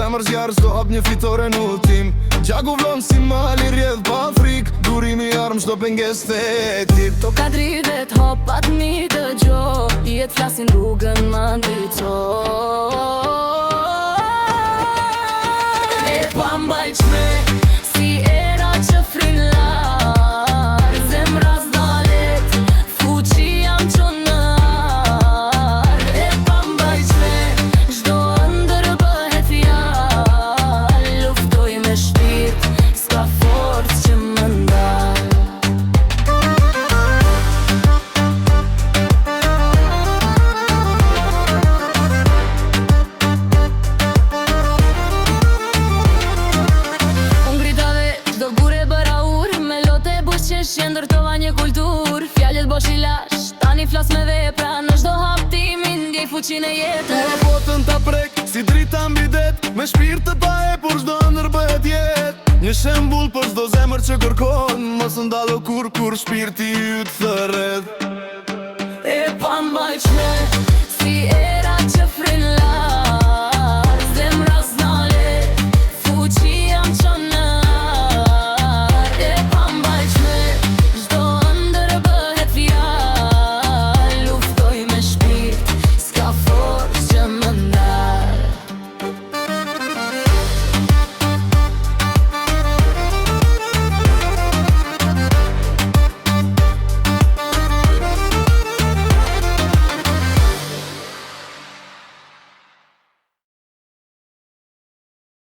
zemër zjarë, s'do hap një fitore në ultim. Gjaku vlonë si mali rjedh pa frik, durimi armë shdo penges të etit. To ka dridet hopat një të gjo, jetë flasin rrugën më ndryco. E pa mbajqme, si era që frillar, zemra s'dalet, fuqi jam qonar. E pa mbajqme, zdo ndër bëhet fjall, luftoj me shpirt, s'ka forcë që më ndal. Që ndërtova një kultur, fjallet bosh i lash, tani flas me vepra, në çdo haptimin ndjej fuqinë e jetës. Po botën ta prek, si drita mbi det, me shpirt të pa epur çdo ndër bëhet jetë. Një shembull për çdo zemër që kërkon, mos ndallo kur shpirti yt thërret. E pa mbajqme,